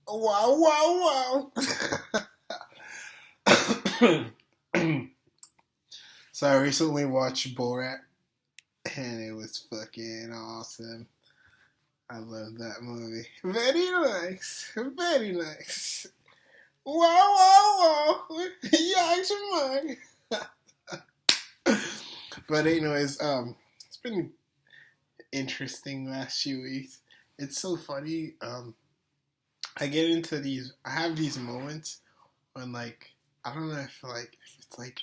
Wow, wow. So I recently watched Borat, and it was fucking awesome. I love that movie. Very nice. Very nice. Wow. Yeah, it's mine. But anyways, it's been interesting last few weeks. It's so funny. I have these moments when like I don't know if it's like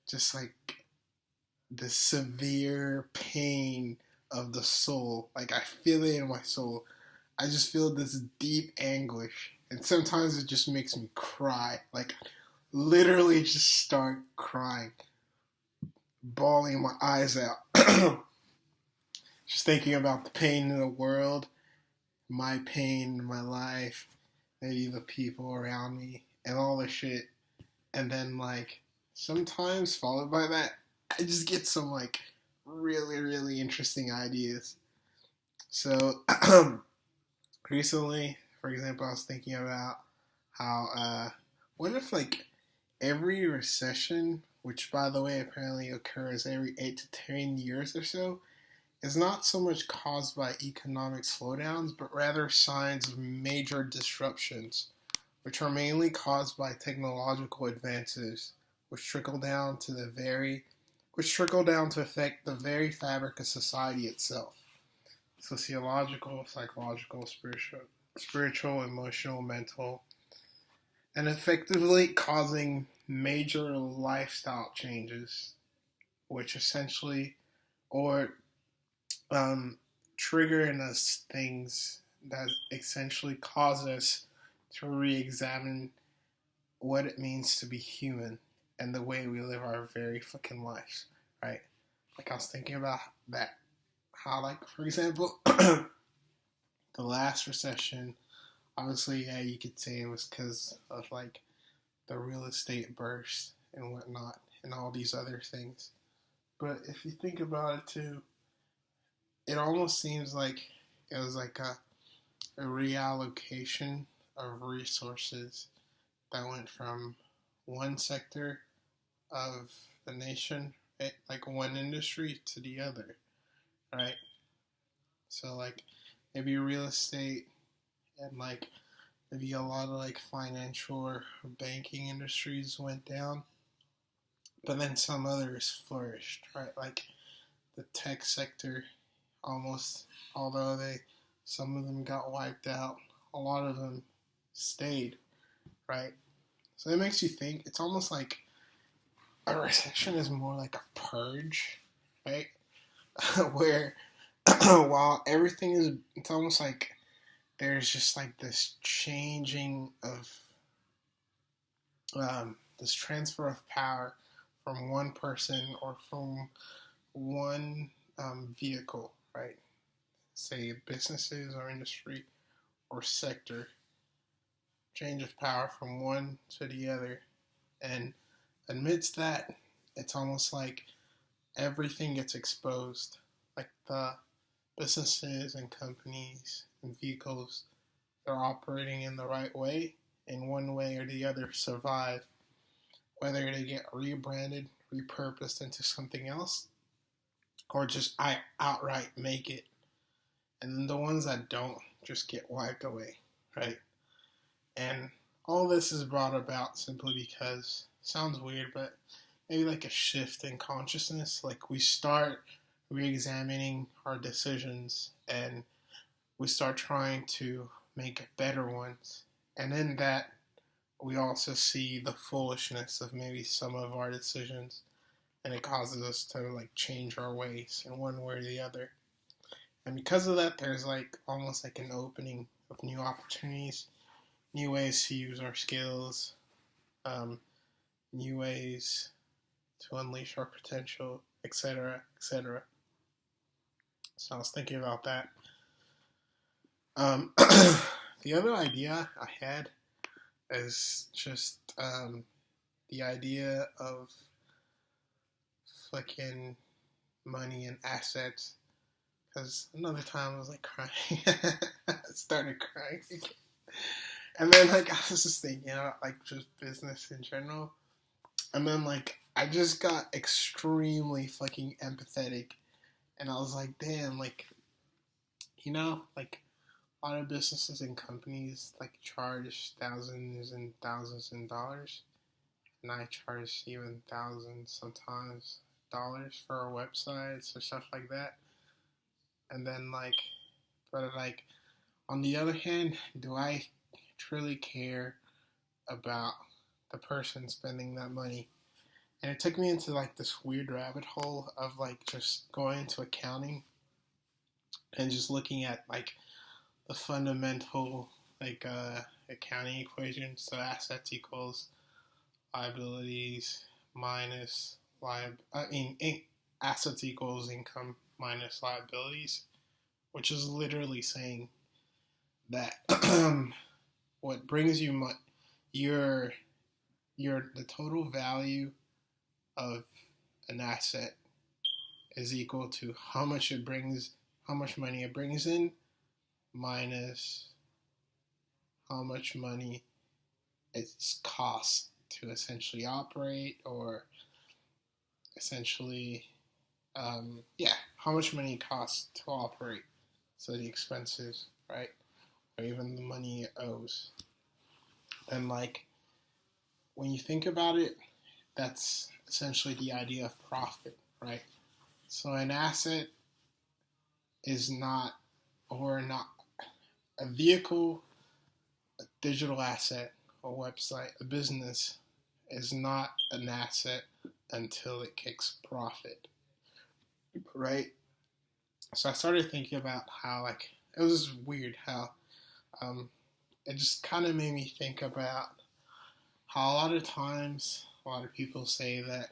just like the severe pain of the soul. Like I feel it in my soul. I just feel this deep anguish, and sometimes it just makes me cry. Like literally, just start crying, bawling my eyes out, just thinking about the pain in the world, my pain in my life, maybe the people around me, and all the shit. And then like sometimes followed by that, I just get some like really interesting ideas. So recently, for example, I was thinking about how what if like every recession, which by the way apparently occurs every 8 to 10 years or so, is not so much caused by economic slowdowns, but rather signs of major disruptions, which are mainly caused by technological advances, which trickle down to affect the very fabric of society itself. Sociological, psychological, spiritual, emotional, mental, and effectively causing major lifestyle changes, which essentially, or trigger in us things that essentially cause us to re-examine what it means to be human and the way we live our very fucking lives, right? Like I was thinking about that, how like for example, the last recession, obviously, yeah, you could say it was because of like the real estate burst and whatnot and all these other things. But if you think about it too, it almost seems like it was like a reallocation of resources that went from one sector of the nation, right? Like one industry to the other, right? So like maybe real estate and like maybe a lot of like financial or banking industries went down, but then some others flourished, right? Like the tech sector almost, although some of them got wiped out, a lot of them stayed, right? So it makes you think. It's almost like a recession is more like a purge, right? Where while everything is, it's almost like there's just like this changing of this transfer of power from one person or from one vehicle, right? Say businesses or industry or sector, change of power from one to the other. And amidst that, it's almost like everything gets exposed. Like the businesses and companies and vehicles that are operating in the right way, in one way or the other, survive. Whether they get rebranded, repurposed into something else, or just outright make it. And then the ones that don't just get wiped away, right? And all this is brought about simply because, sounds weird, but maybe like a shift in consciousness. Like we start re-examining our decisions and we start trying to make better ones. And in that, we also see the foolishness of maybe some of our decisions, and it causes us to like change our ways in one way or the other. And because of that, there's like almost like an opening of new opportunities, new ways to use our skills, new ways to unleash our potential, etc., etc. So I was thinking about that. The other idea I had is just the idea of fucking money and assets. Because another time I was like crying. I started crying. And then like I was just thinking about like just business in general. And then like I just got extremely fucking empathetic, and I was like, damn, like like a lot of businesses and companies like charge thousands and thousands of dollars, and I charge even thousands sometimes dollars for our websites or stuff like that. And then but like on the other hand, do I truly care about the person spending that money? And it took me into like this weird rabbit hole of like just going into accounting and just looking at like the fundamental accounting equation. So assets equals liabilities minus assets equals income minus liabilities, which is literally saying that what brings you the total value of an asset is equal to how much money it brings in minus how much money it costs to essentially operate, or essentially how much money it costs to operate. So the expenses, right? Or even the money it owes. And like when you think about it, that's essentially the idea of profit, right? So an asset is not a vehicle, a digital asset, a website, a business is not an asset until it kicks profit, right? So I started thinking about how like it was weird how it just kind of made me think about how a lot of times a lot of people say that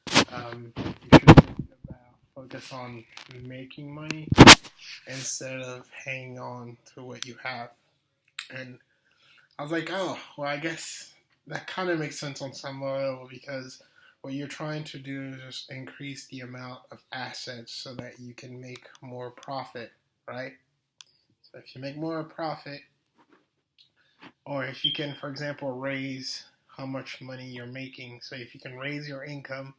you should focus on making money instead of hanging on to what you have. And I was like, oh, well, I guess that kind of makes sense on some level, because what you're trying to do is just increase the amount of assets so that you can make more profit, right? So if you make more profit, or if you can, for example, raise how much money you're making, so if you can raise your income,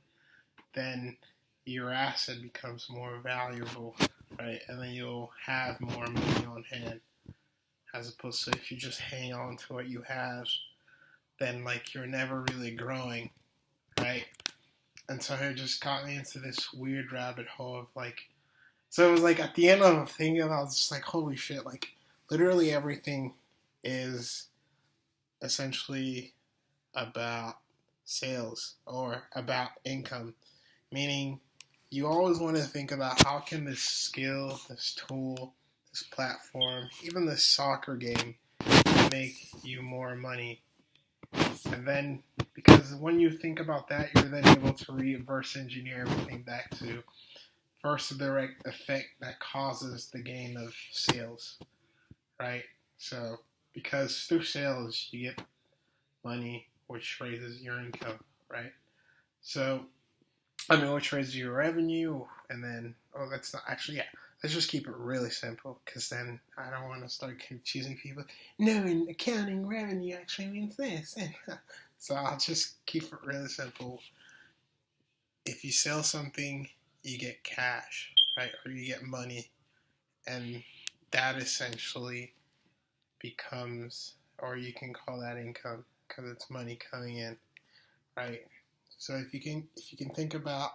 then your asset becomes more valuable, right? And then you'll have more money on hand, as opposed to if you just hang on to what you have, then like you're never really growing, right? And so it just got me into this weird rabbit hole of like, so it was like at the end of thinking, I was just like, holy shit, like literally everything is essentially about sales or about income, meaning you always want to think about how can this skill, this tool, this platform, even this soccer game make you more money. And then, because when you think about that, you're then able to reverse engineer everything back to first the direct effect that causes the gain of sales, right? So, because through sales, you get money, which raises your income, right? So, which raises your revenue, and then, that's not actually, yeah, let's just keep it really simple, because then I don't want to start confusing people. No, in accounting, revenue actually means this. So I'll just keep it really simple. If you sell something, you get cash, right? Or you get money, and that essentially becomes, or you can call that income, because it's money coming in, right? So if you can think about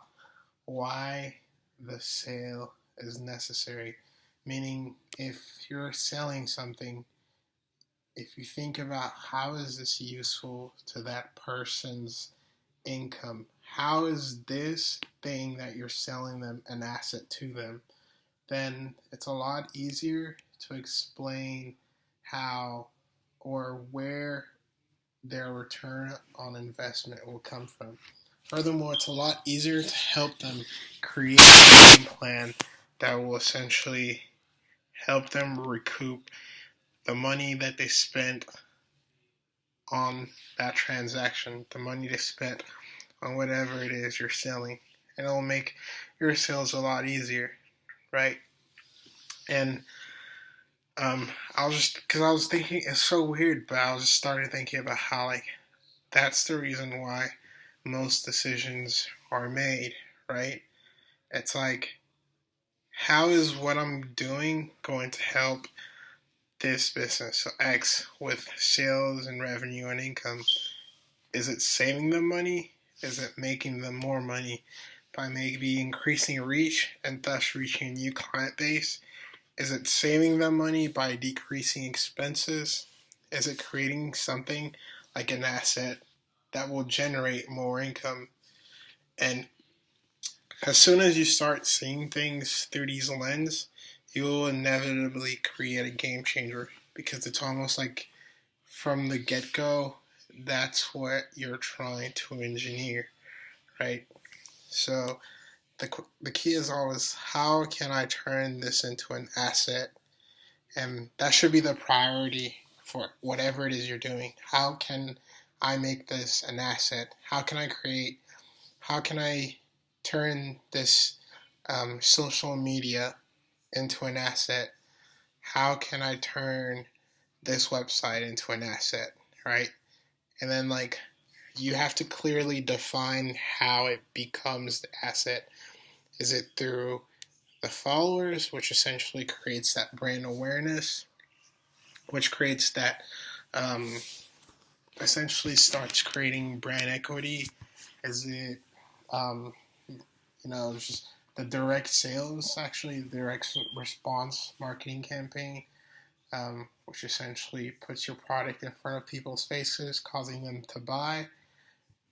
why the sale is necessary, meaning if you're selling something, if you think about how is this useful to that person's income, how is this thing that you're selling them an asset to them, then it's a lot easier to explain how or where their return on investment will come from. Furthermore, it's a lot easier to help them create a game plan that will essentially help them recoup the money that they spent on that transaction, the money they spent on whatever it is you're selling. And it'll make your sales a lot easier, right? And I was just because I was thinking it's so weird, but I was just started thinking about how like that's the reason why most decisions are made, right? It's like how is what I'm doing going to help this business, so X, with sales and revenue and income? Is it saving them money? Is it making them more money by maybe increasing reach and thus reaching a new client base? Is it saving them money by decreasing expenses? Is it creating something like an asset that will generate more income? And as soon as you start seeing things through these lenses, you will inevitably create a game changer because it's almost like from the get go, that's what you're trying to engineer, right? So the key is always how can I turn this into an asset? And that should be the priority for whatever it is you're doing. How can I make this an asset? How can I turn this social media into an asset? How can I turn this website into an asset, right? And then, like, you have to clearly define how it becomes the asset. Is it through the followers, which essentially creates that brand awareness, which creates that, um, essentially starts creating brand equity? Is it, um, just the direct sales, actually, the direct response marketing campaign, which essentially puts your product in front of people's faces, causing them to buy?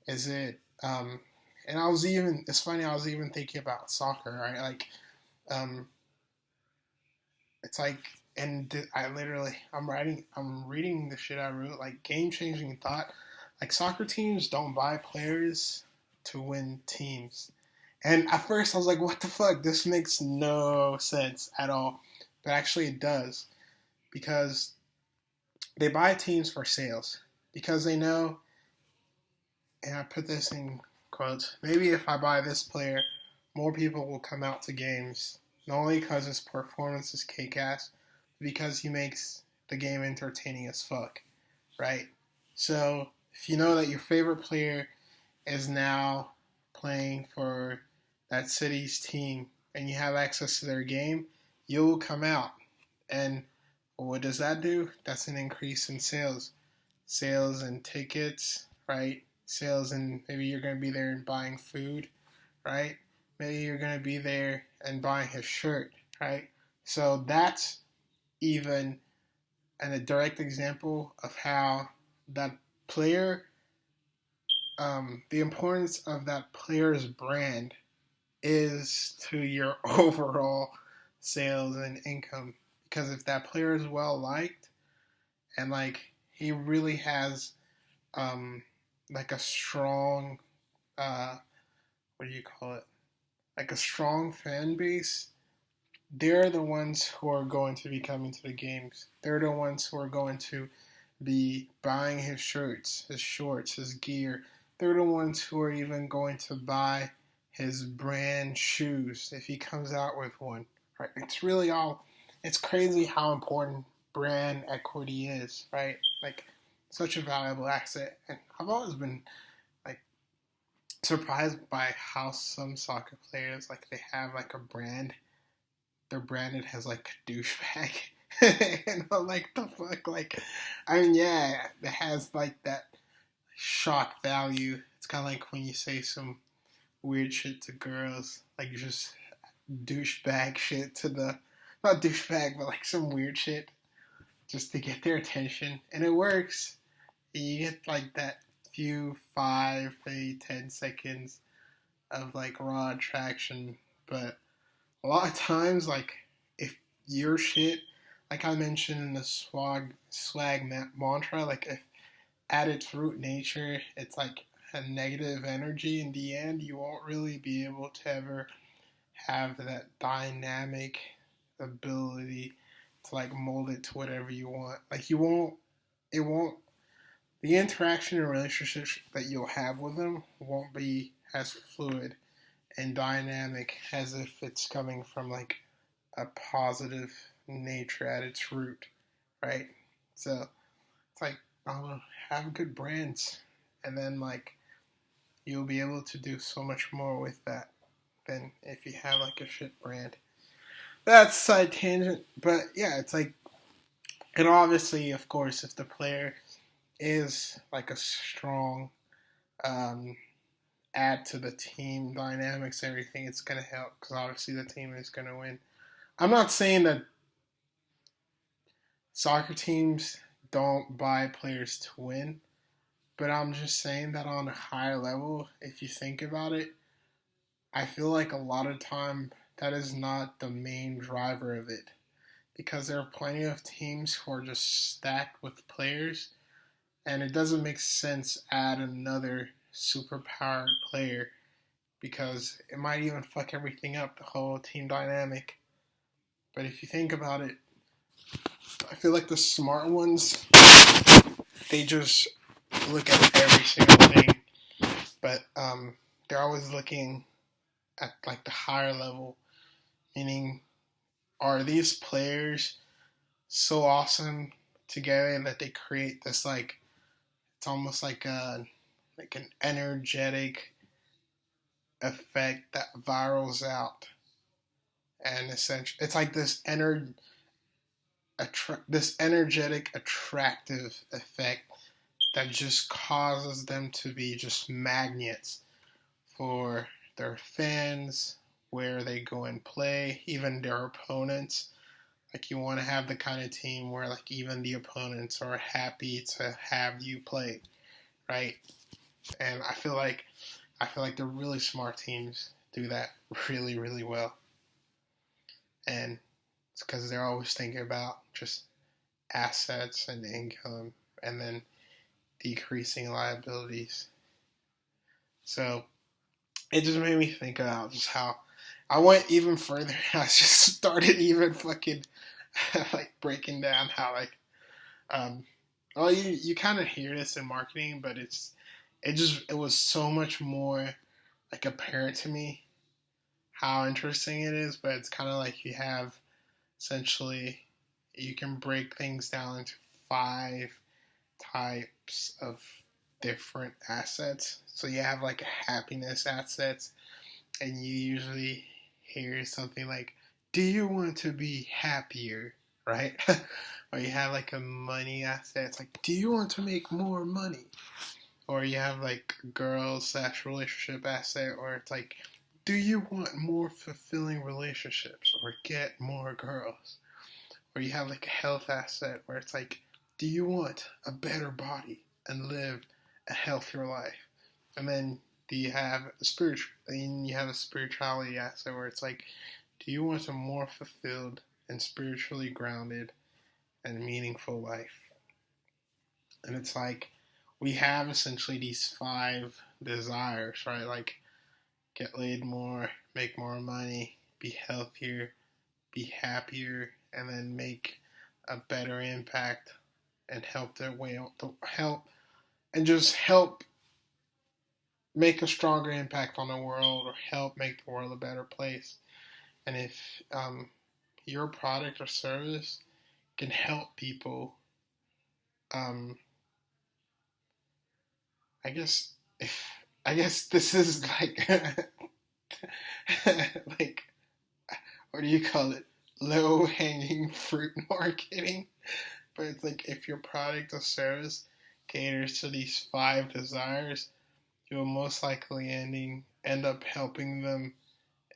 Is it, and it's funny, I was even thinking about soccer, right? Like, um, it's like, and I'm reading the shit I wrote, like game changing thought. Like soccer teams don't buy players to win teams. And at first I was like, what the fuck? This makes no sense at all. But actually it does. Because they buy teams for sales. Because they know, and I put this in quotes, maybe if I buy this player, more people will come out to games. Not only because his performance is kick ass, but because he makes the game entertaining as fuck, right? So if you know that your favorite player is now playing for that city's team and you have access to their game, you'll come out. And what does that do? That's an increase in sales. Sales and tickets, right? Sales and maybe you're going to be there and buying food, right? Maybe you're going to be there and buying his shirt, right? So that's even a direct example of how that player, the importance of that player's brand is to your overall sales and income. Because if that player is well liked and like he really has like a strong, uh, what do you call it? Like a strong fan base, they're the ones who are going to be coming to the games. They're the ones who are going to be buying his shirts, his shorts, his gear. They're the ones who are even going to buy his brand shoes if he comes out with one. Right? It's crazy how important brand equity is, right? Like such a valuable asset. And I've always been like surprised by how some soccer players like they have like a brand. They're branded as like a douchebag. And I'm like, the fuck? Like, I mean, yeah, it has like that shock value. It's kind of like when you say some weird shit to girls, like just douchebag shit to the, not douchebag, but like some weird shit just to get their attention. And it works. And you get like that few 5, maybe 10 seconds of like raw attraction. But a lot of times, like, if your shit, like I mentioned in the swag mantra, like if at its root nature, it's like a negative energy in the end, you won't really be able to ever have that dynamic ability to like mold it to whatever you want. Like it won't, the interaction and relationships that you'll have with them won't be as fluid and dynamic as if it's coming from like a positive nature at its root, right? So it's like, have good brands, and then like you'll be able to do so much more with that than if you have like a shit brand. That's a side tangent, but yeah, it's like, and obviously, of course, if the player is like a strong um, add to the team dynamics, everything, it's gonna help because obviously the team is gonna win. I'm not saying that soccer teams don't buy players to win, but I'm just saying that on a higher level, if you think about it, I feel like a lot of time that is not the main driver of it. Because there are plenty of teams who are just stacked with players, and it doesn't make sense to add another super powered player because it might even fuck everything up, the whole team dynamic. But if you think about it, I feel like the smart ones, they just look at every single thing, but they're always looking at like the higher level, meaning are these players so awesome together that they create this like, it's almost like an energetic effect that virals out, and essentially it's like this energetic attractive effect that just causes them to be just magnets for their fans, where they go and play, even their opponents. Like you want to have the kind of team where like even the opponents are happy to have you play, right? And I feel like the really smart teams do that really, really well. And it's because they're always thinking about just assets and income and then decreasing liabilities. So it just made me think about just how I went even further. I just started even fucking like breaking down how like well, you kind of hear this in marketing, but it was so much more like apparent to me how interesting it is. But it's kind of like you have essentially, you can break things down into 5 types of different assets. So you have like a happiness assets, and you usually hear something like, "Do you want to be happier?" Right? Or you have like a money asset. It's like, "Do you want to make more money?" Or you have like girl/relationship asset, or it's like, "Do you want more fulfilling relationships or get more girls?" Or you have like a health asset where it's like, "Do you want a better body and live a healthier life?" And then you have a spirituality asset where it's like, "Do you want a more fulfilled and spiritually grounded and meaningful life?" And it's like we have essentially these 5 desires, right? Like get laid more, make more money, be healthier, be happier, and then make a better impact and help and just help make a stronger impact on the world, or help make the world a better place. And if your product or service can help people, um, I guess if I guess this is like like, what do you call it? Low hanging fruit marketing. But it's like if your product or service caters to these 5 desires, you'll most likely end up helping them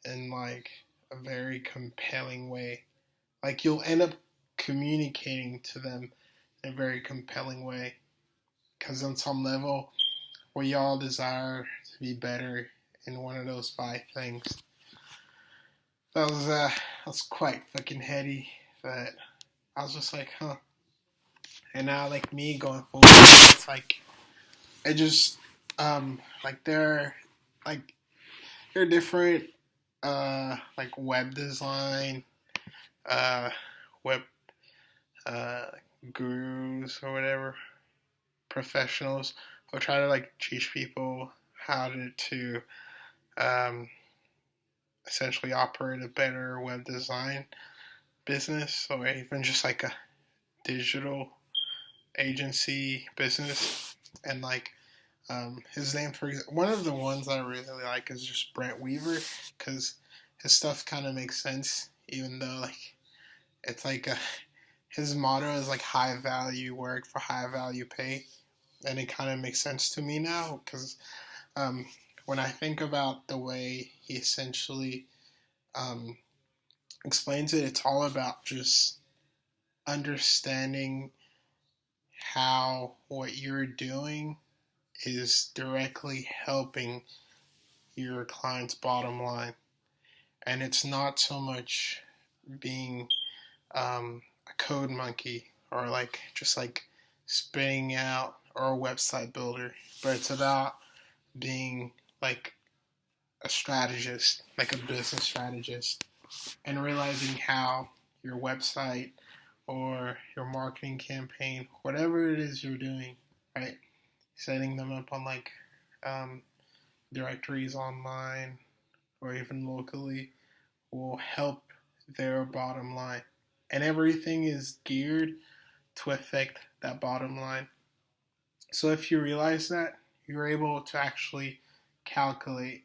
in like a very compelling way. Like you'll end up communicating to them in a very compelling way. Because on some level, we all desire to be better in one of those 5 things. That was quite fucking heady, but I was just like, huh. And now, like me going forward, it's like it just like like there are different like web design, uh, web uh, gurus or whatever, professionals who try to like teach people how to um, essentially operate a better web design. business or even just like a digital agency business, and like his name for one of the ones I really like is just Brent Weaver, because his stuff kind of makes sense, even though like it's like his motto is like high value work for high value pay, and it kind of makes sense to me now because um, when I think about the way he essentially um, explains it, it's all about just understanding how what you're doing is directly helping your client's bottom line. And it's not so much being a code monkey or like just like spitting out or a website builder, but it's about being like a strategist, like a business strategist, and realizing how your website or your marketing campaign, whatever it is you're doing, right? Setting them up on like um, directories online or even locally will help their bottom line. And everything is geared to affect that bottom line. So if you realize that, you're able to actually calculate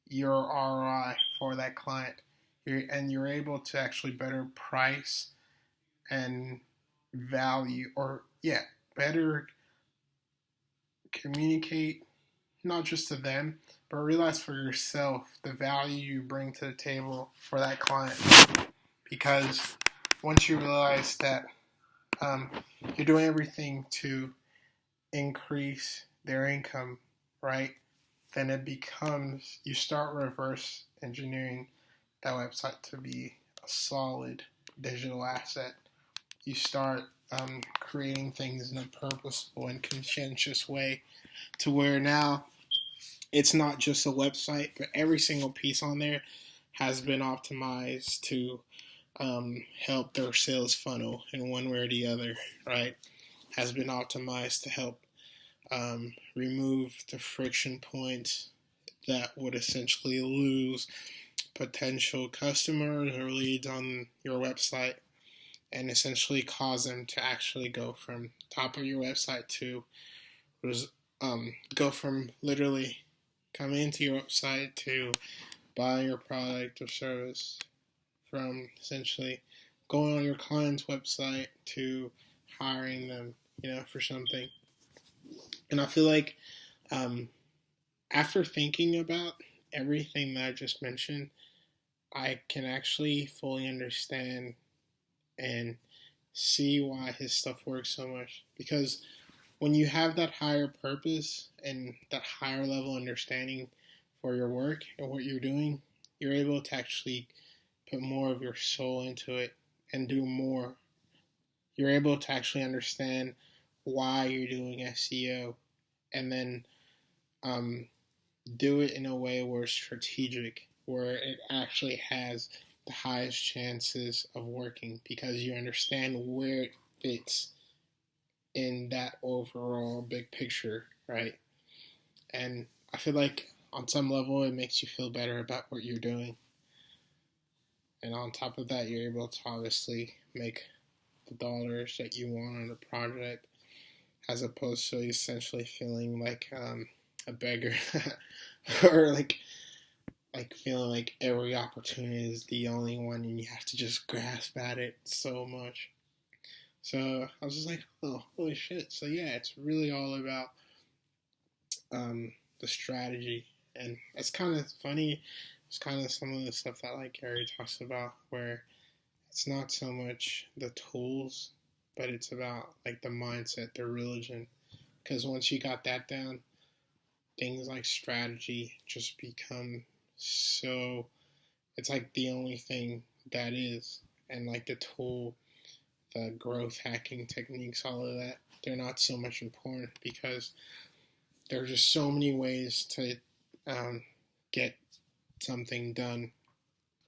your ROI for that client. And you're able to actually better price and value, or yeah, better communicate not just to them, but realize for yourself the value you bring to the table for that client. Because once you realize that um, you're doing everything to increase their income, right? Then it becomes, you start reverse engineering that website to be a solid digital asset. You start creating things in a purposeful and conscientious way to where now it's not just a website, but every single piece on there has been optimized to help their sales funnel in one way or the other, right? Has been optimized to help remove the friction points that would essentially lose potential customers or leads on your website, and essentially cause them to actually go from top of your website to go from literally coming into your website to buying your product or service, from essentially going on your client's website to hiring them, for something. And I feel like after thinking about everything that I just mentioned, I can actually fully understand and see why his stuff works so much. Because when you have that higher purpose and that higher level understanding for your work and what you're doing, you're able to actually put more of your soul into it and do more. You're able to actually understand why you're doing SEO, and then do it in a way where it's strategic, where it actually has the highest chances of working because you understand where it fits in that overall big picture, right? And I feel like on some level it makes you feel better about what you're doing. And on top of that, you're able to obviously make the dollars that you want on the project, as opposed to essentially feeling like a beggar or like feeling like every opportunity is the only one and you have to just grasp at it so much. So I was just like, oh, holy shit. So yeah, it's really all about the strategy. And it's kind of funny. It's kind of some of the stuff that like Gary talks about, where it's not so much the tools, but it's about like the mindset, the religion. Because once you got that down, things like strategy just become so, it's like the only thing that is. And like the tool, the growth hacking techniques, all of that, they're not so much important because there are just so many ways to get something done.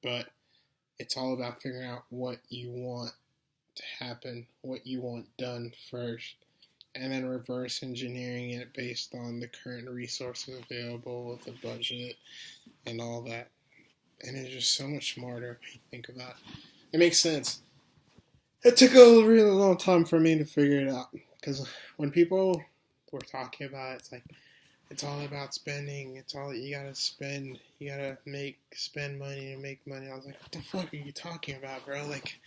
But it's all about figuring out what you want to happen, what you want done first, and then reverse engineering it based on the current resources available, the budget, and all that. And it's just so much smarter when you think about It makes sense. It took a really long time for me to figure it out because when people were talking about it, it's like it's all about spending. It's all you gotta spend. You gotta spend money to make money. I was like, what the fuck are you talking about, bro? Like,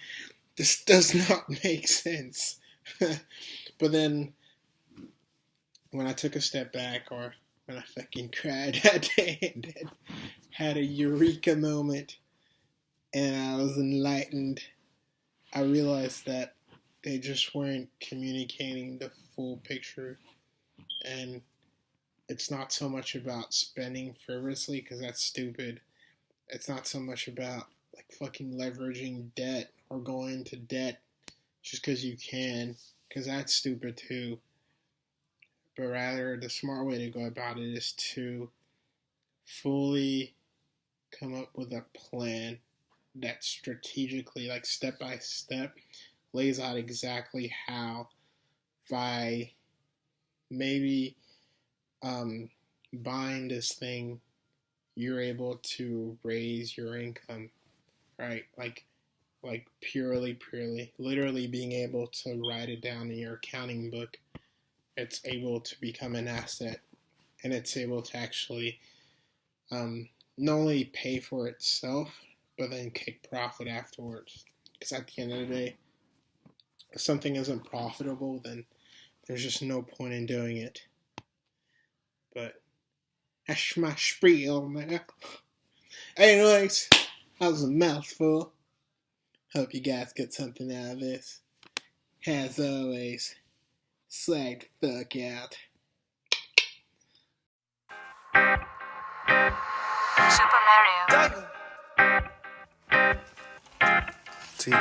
this does not make sense. But then when I took a step back, or when I fucking cried that day and then had a eureka moment, and I was enlightened, I realized that they just weren't communicating the full picture. And it's not so much about spending frivolously, because that's stupid. It's not so much about like fucking leveraging debt or going into debt just because you can, because that's stupid too. But rather, the smart way to go about it is to fully come up with a plan that strategically, like step by step, lays out exactly how, by maybe buying this thing, you're able to raise your income, right? Like purely, literally being able to write it down in your accounting book. It's able to become an asset, and it's able to actually not only pay for itself, but then kick profit afterwards. Because at the end of the day, if something isn't profitable, then there's just no point in doing it. But that's my spiel, man. Anyways, that was a mouthful. Hope you guys get something out of this. As always, slag the fuck out. Super Mario. T.